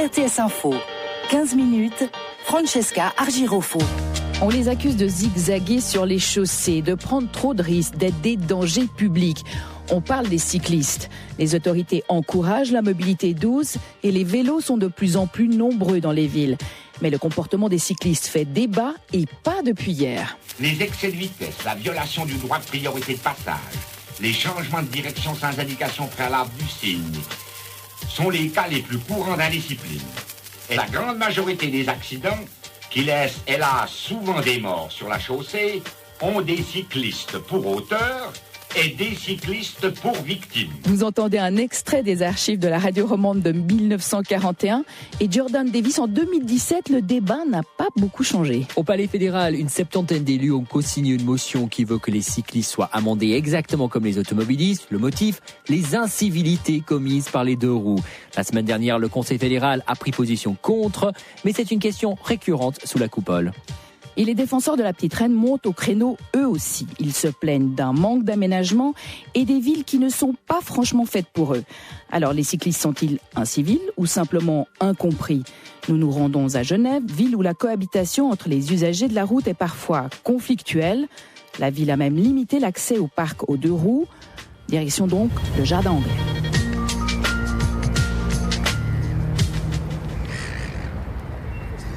RTS Info, 15 minutes, Francesca Argirofo. On les accuse de zigzaguer sur les chaussées, de prendre trop de risques, d'être des dangers publics. On parle des cyclistes. Les autorités encouragent la mobilité douce et les vélos sont de plus en plus nombreux dans les villes. Mais le comportement des cyclistes fait débat et pas depuis hier. Les excès de vitesse, la violation du droit de priorité de passage, les changements de direction sans indication préalable du signe sont les cas les plus courants d'indiscipline. Et la grande majorité des accidents, qui laissent hélas souvent des morts sur la chaussée, ont des cyclistes pour auteurs et des cyclistes pour victimes. Vous entendez un extrait des archives de la radio romande de 1941 et Jordan Davis en 2017, le débat n'a pas beaucoup changé. Au Palais fédéral, une septantaine d'élus ont co-signé une motion qui veut que les cyclistes soient amendés exactement comme les automobilistes. Le motif, les incivilités commises par les deux roues. La semaine dernière, le Conseil fédéral a pris position contre, mais c'est une question récurrente sous la coupole. Et les défenseurs de la petite reine montent au créneau eux aussi. Ils se plaignent d'un manque d'aménagement et des villes qui ne sont pas franchement faites pour eux. Alors les cyclistes sont-ils incivils ou simplement incompris ? Nous nous rendons à Genève, ville où la cohabitation entre les usagers de la route est parfois conflictuelle. La ville a même limité l'accès au parc aux deux roues. Direction donc le jardin anglais.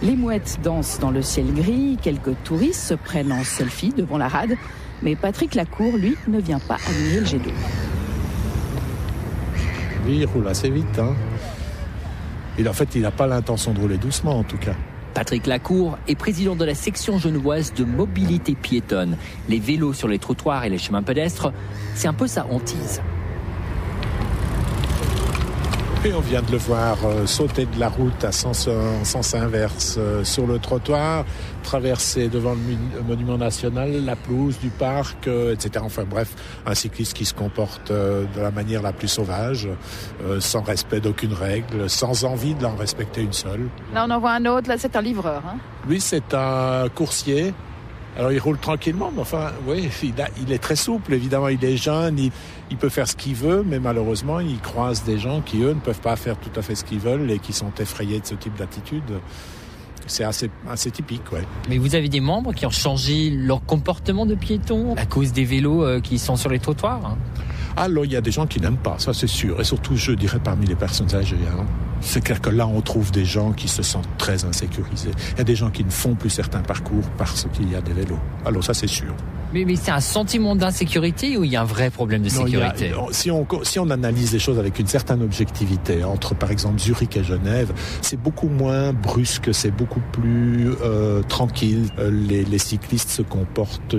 Les mouettes dansent dans le ciel gris, quelques touristes se prennent en selfie devant la rade, mais Patrick Lacour, lui, ne vient pas admirer le jet d'eau. Lui, il roule assez vite. Il n'a pas l'intention de rouler doucement, en tout cas. Patrick Lacour est président de la section genevoise de mobilité piétonne. Les vélos sur les trottoirs et les chemins pédestres, c'est un peu sa hantise. Et on vient de le voir sauter de la route en sens inverse sur le trottoir, traverser devant le monument national, la pelouse du parc, etc. Enfin bref, un cycliste qui se comporte de la manière la plus sauvage, sans respect d'aucune règle, sans envie de l'en respecter une seule. Là on en voit un autre, là c'est un livreur. Lui c'est un coursier. Alors il roule tranquillement, mais enfin, oui, il est très souple, évidemment, il est jeune, il peut faire ce qu'il veut, mais malheureusement, il croise des gens qui, eux, ne peuvent pas faire tout à fait ce qu'ils veulent et qui sont effrayés de ce type d'attitude. C'est assez typique, ouais. Mais vous avez des membres qui ont changé leur comportement de piéton à cause des vélos qui sont sur les trottoirs ? Alors, il y a des gens qui n'aiment pas, ça c'est sûr. Et surtout, je dirais, parmi les personnes âgées. C'est clair que là, on trouve des gens qui se sentent très insécurisés. Il y a des gens qui ne font plus certains parcours parce qu'il y a des vélos. Alors ça, c'est sûr. Mais c'est un sentiment d'insécurité ou il y a un vrai problème de sécurité ? Si on analyse les choses avec une certaine objectivité, entre par exemple Zurich et Genève, c'est beaucoup moins brusque, c'est beaucoup plus tranquille. Les cyclistes se comportent,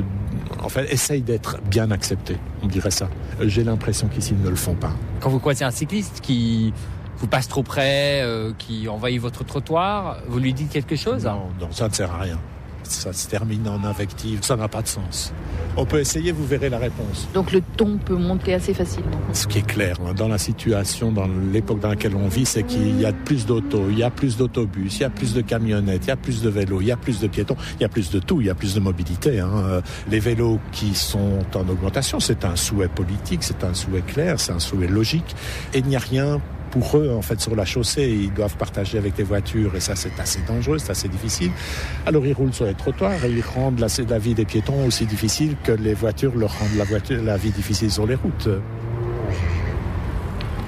essayent d'être bien acceptés, on dirait ça. J'ai l'impression qu'ici, ils ne le font pas. Quand vous croisez un cycliste qui vous passe trop près, qui envahit votre trottoir, vous lui dites quelque chose ? Non, ça ne sert à rien. Ça se termine en invective, ça n'a pas de sens. On peut essayer, vous verrez la réponse. Donc le ton peut monter assez facilement. Ce qui est clair, dans la situation, dans l'époque dans laquelle on vit, c'est qu'il y a plus d'autos, il y a plus d'autobus, il y a plus de camionnettes, il y a plus de vélos, il y a plus de piétons, il y a plus de tout, il y a plus de mobilité. Les vélos qui sont en augmentation, c'est un souhait politique, c'est un souhait clair, c'est un souhait logique. Et il n'y a rien pour eux, en fait, sur la chaussée. Ils doivent partager avec les voitures et ça, c'est assez dangereux, c'est assez difficile. Alors, ils roulent sur les trottoirs et ils rendent la vie des piétons aussi difficile que les voitures leur rendent la vie difficile sur les routes.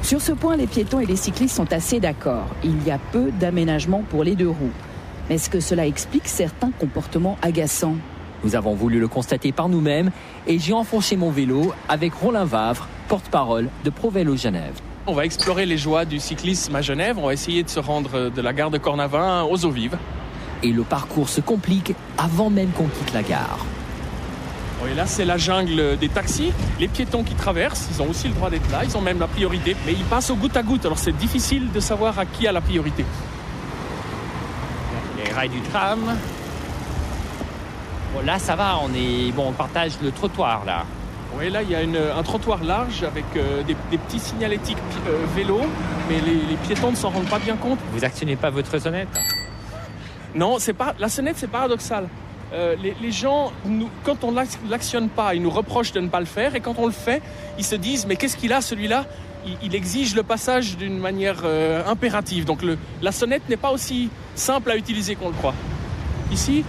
Sur ce point, les piétons et les cyclistes sont assez d'accord. Il y a peu d'aménagement pour les deux roues. Mais est-ce que cela explique certains comportements agaçants ? Nous avons voulu le constater par nous-mêmes et j'ai enfoncé mon vélo avec Roland Vavre, porte-parole de ProVélo Genève. On va explorer les joies du cyclisme à Genève. On va essayer de se rendre de la gare de Cornavin aux Eaux Vives. Et le parcours se complique avant même qu'on quitte la gare. Et là, c'est la jungle des taxis. Les piétons qui traversent, ils ont aussi le droit d'être là. Ils ont même la priorité. Mais ils passent au goutte à goutte. Alors, c'est difficile de savoir à qui a la priorité. Les rails du tram. Bon, là, ça va. On partage le trottoir, là. Oui, là, il y a un trottoir large avec des petits signalétiques vélos, mais les piétons ne s'en rendent pas bien compte. Vous actionnez pas votre sonnette ? Non, la sonnette, c'est paradoxal. Les gens, quand on l'actionne pas, ils nous reprochent de ne pas le faire, et quand on le fait, ils se disent « mais qu'est-ce qu'il a celui-là ?» il exige le passage d'une manière impérative. Donc la sonnette n'est pas aussi simple à utiliser qu'on le croit. Ici,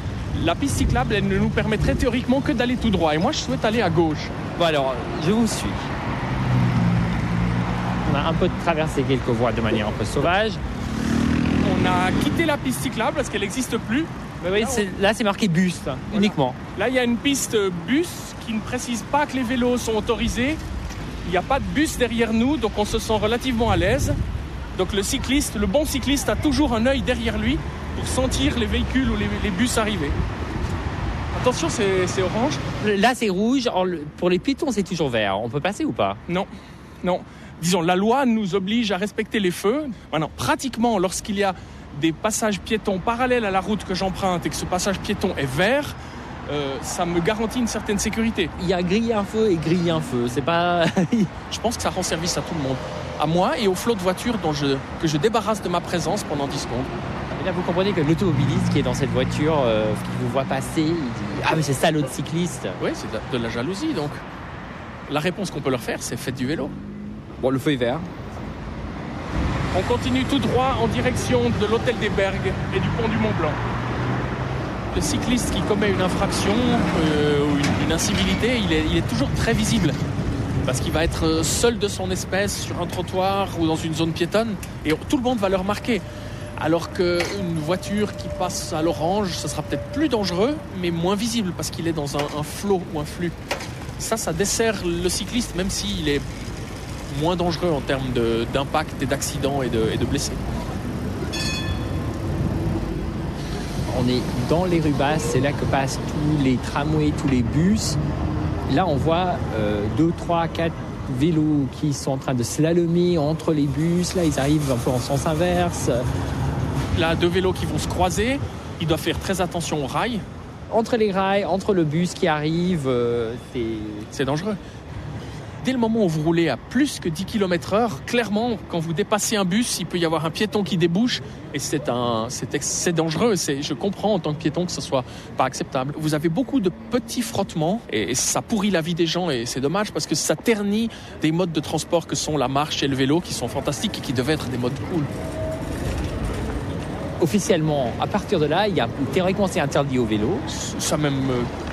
la piste cyclable, elle ne nous permettrait théoriquement que d'aller tout droit. Et moi, je souhaite aller à gauche. Bon alors, je vous suis. On a un peu traversé quelques voies de manière un peu sauvage. On a quitté la piste cyclable parce qu'elle n'existe plus. Mais oui, là c'est marqué bus, là, voilà. Uniquement. Là, il y a une piste bus qui ne précise pas que les vélos sont autorisés. Il n'y a pas de bus derrière nous, donc on se sent relativement à l'aise. Donc le bon cycliste a toujours un œil derrière lui pour sentir les véhicules ou les bus arriver. Attention, c'est orange. Là c'est rouge, pour les piétons c'est toujours vert. On peut passer ou pas ? Non. Disons, la loi nous oblige à respecter les feux. Maintenant, pratiquement, lorsqu'il y a des passages piétons parallèles à la route que j'emprunte et que ce passage piéton est vert, ça me garantit une certaine sécurité. Il y a griller un feu et griller un feu, c'est pas... Je pense que ça rend service à tout le monde. À moi et au flot de voitures que je débarrasse de ma présence pendant 10 secondes. Et là, vous comprenez que l'automobiliste qui est dans cette voiture, qui vous voit passer, il dit « Ah, mais c'est ça l'autre cycliste !» Oui, c'est de la jalousie, donc. La réponse qu'on peut leur faire, c'est « Faites du vélo ». Bon, le feu est vert. On continue tout droit en direction de l'hôtel des Bergues et du pont du Mont-Blanc. Le cycliste qui commet une infraction ou une incivilité, il est toujours très visible. Parce qu'il va être seul de son espèce sur un trottoir ou dans une zone piétonne et tout le monde va le remarquer. Alors qu'une voiture qui passe à l'orange, ce sera peut-être plus dangereux, mais moins visible parce qu'il est dans un flot ou un flux. Ça dessert le cycliste, même s'il est moins dangereux en termes d'impact et d'accidents et de blessés. On est dans les rues basses, c'est là que passent tous les tramways, tous les bus. Là, on voit 2, 3, 4 vélos qui sont en train de slalomer entre les bus. Là, ils arrivent un peu en sens inverse. Là, 2 vélos qui vont se croiser. Ils doivent faire très attention aux rails. Entre les rails, entre le bus qui arrive, c'est dangereux. Dès le moment où vous roulez à plus que 10 km/h, clairement, quand vous dépassez un bus, il peut y avoir un piéton qui débouche et c'est dangereux. Je comprends en tant que piéton que ce soit pas acceptable. Vous avez beaucoup de petits frottements et ça pourrit la vie des gens et c'est dommage parce que ça ternit des modes de transport que sont la marche et le vélo qui sont fantastiques et qui devaient être des modes cool. Officiellement, à partir de là, théoriquement, c'est interdit au vélo. Ça même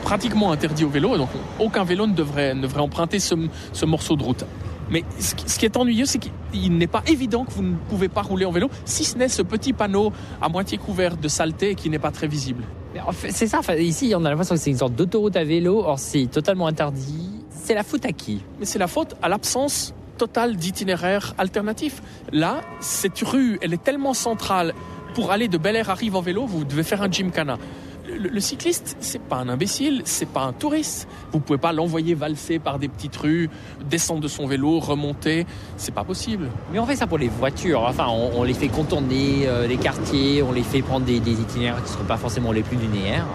pratiquement interdit au vélo, donc aucun vélo ne devrait emprunter ce morceau de route. Mais ce qui est ennuyeux, c'est qu'il n'est pas évident que vous ne pouvez pas rouler en vélo, si ce n'est ce petit panneau à moitié couvert de saleté qui n'est pas très visible. Mais en fait, c'est ça, ici, on a l'impression que c'est une sorte d'autoroute à vélo, or c'est totalement interdit. C'est la faute à qui ? Mais c'est la faute à l'absence totale d'itinéraire alternatif. Là, cette rue, elle est tellement centrale. Pour aller de Bel Air à Rive en vélo, vous devez faire un gymkhana. Le cycliste, c'est pas un imbécile, c'est pas un touriste. Vous pouvez pas l'envoyer valser par des petites rues, descendre de son vélo, remonter. C'est pas possible. Mais on fait ça pour les voitures. Enfin, on les fait contourner les quartiers, on les fait prendre des itinéraires qui ne seront pas forcément les plus linéaires.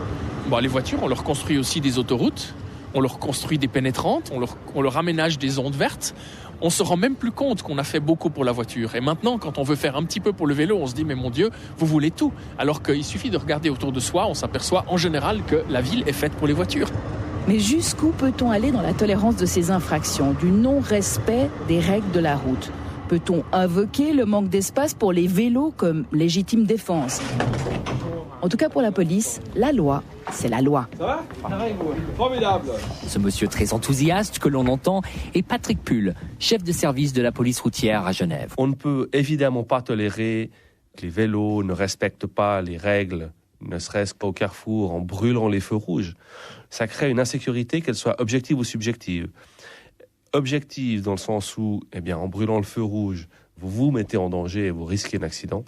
Bon, les voitures, on leur construit aussi des autoroutes, on leur construit des pénétrantes, on leur aménage des ondes vertes. On se rend même plus compte qu'on a fait beaucoup pour la voiture. Et maintenant, quand on veut faire un petit peu pour le vélo, on se dit « mais mon Dieu, vous voulez tout ». Alors qu'il suffit de regarder autour de soi, on s'aperçoit en général que la ville est faite pour les voitures. Mais jusqu'où peut-on aller dans la tolérance de ces infractions, du non-respect des règles de la route ? Peut-on invoquer le manque d'espace pour les vélos comme légitime défense ? En tout cas pour la police, la loi, c'est la loi. Ça va ? Formidable. Ce monsieur très enthousiaste que l'on entend est Patrick Pull, chef de service de la police routière à Genève. On ne peut évidemment pas tolérer que les vélos ne respectent pas les règles, ne serait-ce qu'au carrefour, en brûlant les feux rouges. Ça crée une insécurité, qu'elle soit objective ou subjective. Objective dans le sens où, en brûlant le feu rouge, vous vous mettez en danger et vous risquez un accident.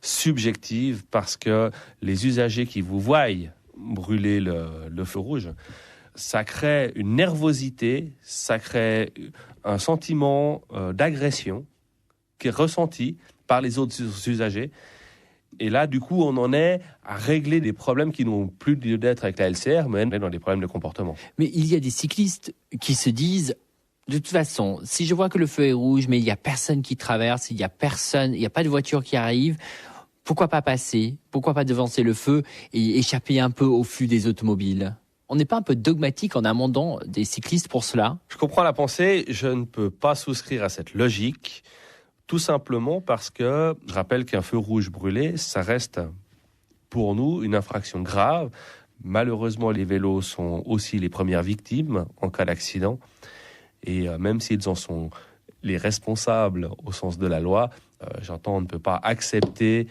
Subjective parce que les usagers qui vous voient brûler le feu rouge, ça crée une nervosité, ça crée un sentiment d'agression qui est ressenti par les autres usagers. Et là, du coup, on en est à régler des problèmes qui n'ont plus lieu d'être avec la LCR, mais dans des problèmes de comportement. Mais il y a des cyclistes qui se disent, de toute façon, si je vois que le feu est rouge, mais il n'y a personne qui traverse, il n'y a pas de voiture qui arrive, pourquoi pas passer ? Pourquoi pas devancer le feu et échapper un peu au flux des automobiles ? On n'est pas un peu dogmatique en amendant des cyclistes pour cela? Je comprends la pensée, je ne peux pas souscrire à cette logique, tout simplement parce que je rappelle qu'un feu rouge brûlé, ça reste pour nous une infraction grave. Malheureusement, les vélos sont aussi les premières victimes en cas d'accident. Et même s'ils en sont les responsables au sens de la loi, j'entends, on ne peut pas accepter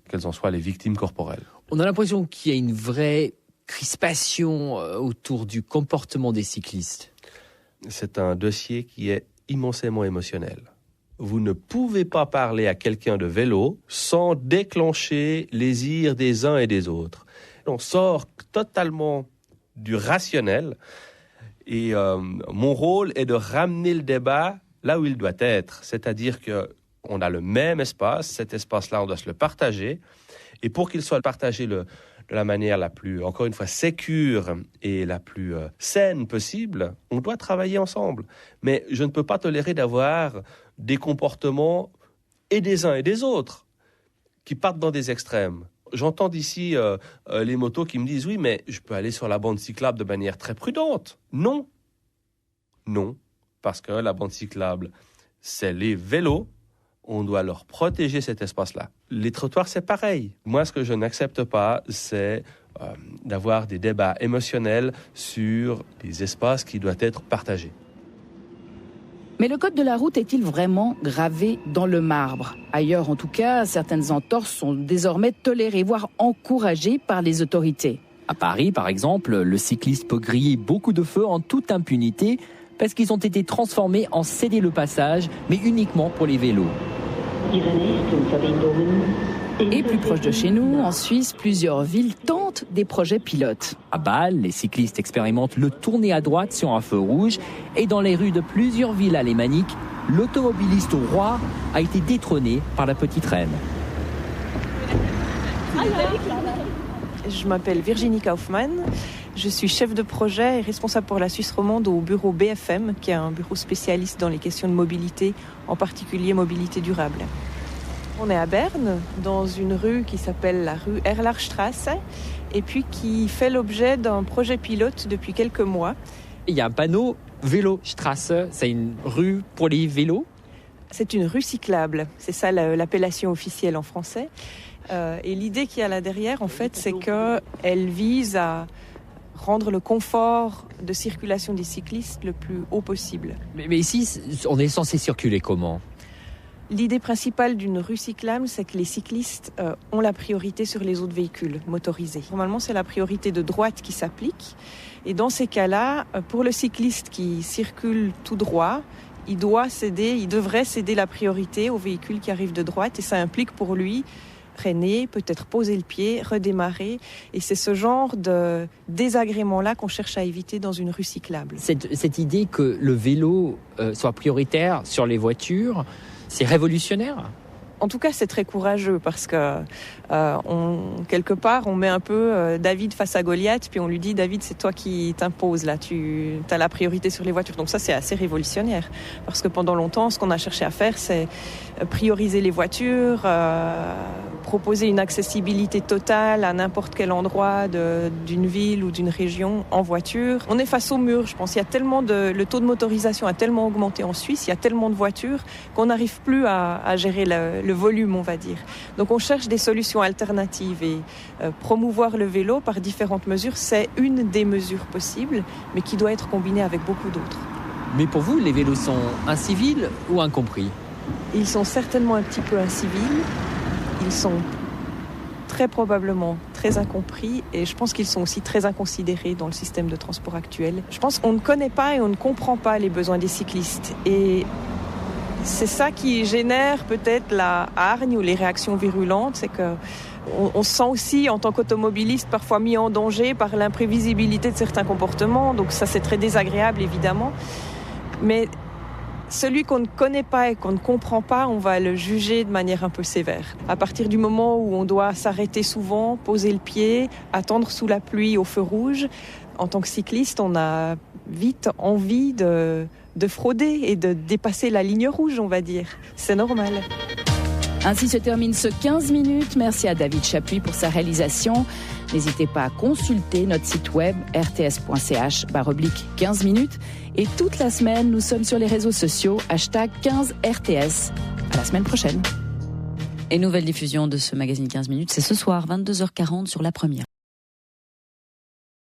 qu'elles en soient les victimes corporelles. On a l'impression qu'il y a une vraie crispation autour du comportement des cyclistes. C'est un dossier qui est immensément émotionnel. Vous ne pouvez pas parler à quelqu'un de vélo sans déclencher les ires des uns et des autres. On sort totalement du rationnel et mon rôle est de ramener le débat là où il doit être. C'est-à-dire qu'on a le même espace, cet espace-là, on doit se le partager. Et pour qu'il soit partagé de la manière la plus, encore une fois, sécure et la plus saine possible, on doit travailler ensemble. Mais je ne peux pas tolérer d'avoir des comportements et des uns et des autres qui partent dans des extrêmes. J'entends d'ici les motos qui me disent « Oui, mais je peux aller sur la bande cyclable de manière très prudente. » Non. Non, parce que la bande cyclable, c'est les vélos. On doit leur protéger cet espace-là. Les trottoirs, c'est pareil. Moi, ce que je n'accepte pas, c'est d'avoir des débats émotionnels sur les espaces qui doivent être partagés. Mais le code de la route est-il vraiment gravé dans le marbre? Ailleurs, en tout cas, certaines entorses sont désormais tolérées, voire encouragées par les autorités. À Paris, par exemple, le cycliste peut griller beaucoup de feux en toute impunité parce qu'ils ont été transformés en céder-le-passage, mais uniquement pour les vélos. Et plus proche de chez nous, en Suisse, plusieurs villes tentent des projets pilotes. À Bâle, les cyclistes expérimentent le tourner à droite sur un feu rouge. Et dans les rues de plusieurs villes alémaniques, l'automobiliste roi a été détrôné par la petite reine. Je m'appelle Virginie Kaufmann. Je suis chef de projet et responsable pour la Suisse romande au bureau BFM, qui est un bureau spécialiste dans les questions de mobilité, en particulier mobilité durable. On est à Berne, dans une rue qui s'appelle la rue Erlachstrasse, et puis qui fait l'objet d'un projet pilote depuis quelques mois. Il y a un panneau Vélostrasse, c'est une rue pour les vélos? C'est une rue cyclable, c'est ça l'appellation officielle en français. Et l'idée qu'il y a là derrière, en fait, c'est qu'elle vise à rendre le confort de circulation des cyclistes le plus haut possible. Mais ici, on est censé circuler comment? L'idée principale d'une rue cyclable, c'est que les cyclistes ont la priorité sur les autres véhicules motorisés. Normalement, c'est la priorité de droite qui s'applique. Et dans ces cas-là, pour le cycliste qui circule tout droit, il devrait céder la priorité aux véhicules qui arrivent de droite. Et ça implique pour lui freiner, peut-être poser le pied, redémarrer. Et c'est ce genre de désagrément-là qu'on cherche à éviter dans une rue cyclable. Cette idée que le vélo soit prioritaire sur les voitures, c'est révolutionnaire? En tout cas, c'est très courageux parce que quelque part, on met un peu David face à Goliath, puis on lui dit « David, c'est toi qui t'imposes, là, tu as la priorité sur les voitures ». Donc ça, c'est assez révolutionnaire parce que pendant longtemps, ce qu'on a cherché à faire, c'est prioriser les voitures, proposer une accessibilité totale à n'importe quel endroit d'une ville ou d'une région en voiture. On est face au mur, je pense. Le taux de motorisation a tellement augmenté en Suisse, il y a tellement de voitures qu'on n'arrive plus à gérer le volume, on va dire. Donc on cherche des solutions alternatives et promouvoir le vélo par différentes mesures, c'est une des mesures possibles, mais qui doit être combinée avec beaucoup d'autres. Mais pour vous, les vélos sont incivils ou incompris? Ils sont certainement un petit peu incivils. Ils sont très probablement très incompris et je pense qu'ils sont aussi très inconsidérés dans le système de transport actuel. Je pense qu'on ne connaît pas et on ne comprend pas les besoins des cyclistes et c'est ça qui génère peut-être la hargne ou les réactions virulentes, c'est qu'on se sent aussi en tant qu'automobiliste parfois mis en danger par l'imprévisibilité de certains comportements, donc ça c'est très désagréable évidemment, mais celui qu'on ne connaît pas et qu'on ne comprend pas, on va le juger de manière un peu sévère. À partir du moment où on doit s'arrêter souvent, poser le pied, attendre sous la pluie au feu rouge, en tant que cycliste, on a vite envie de frauder et de dépasser la ligne rouge, on va dire. C'est normal. Ainsi se termine ce 15 minutes. Merci à David Chapuis pour sa réalisation. N'hésitez pas à consulter notre site web rts.ch/15 minutes. Et toute la semaine, nous sommes sur les réseaux sociaux, #15RTS. À la semaine prochaine. Et nouvelle diffusion de ce magazine 15 minutes, c'est ce soir, 22h40 sur La Première.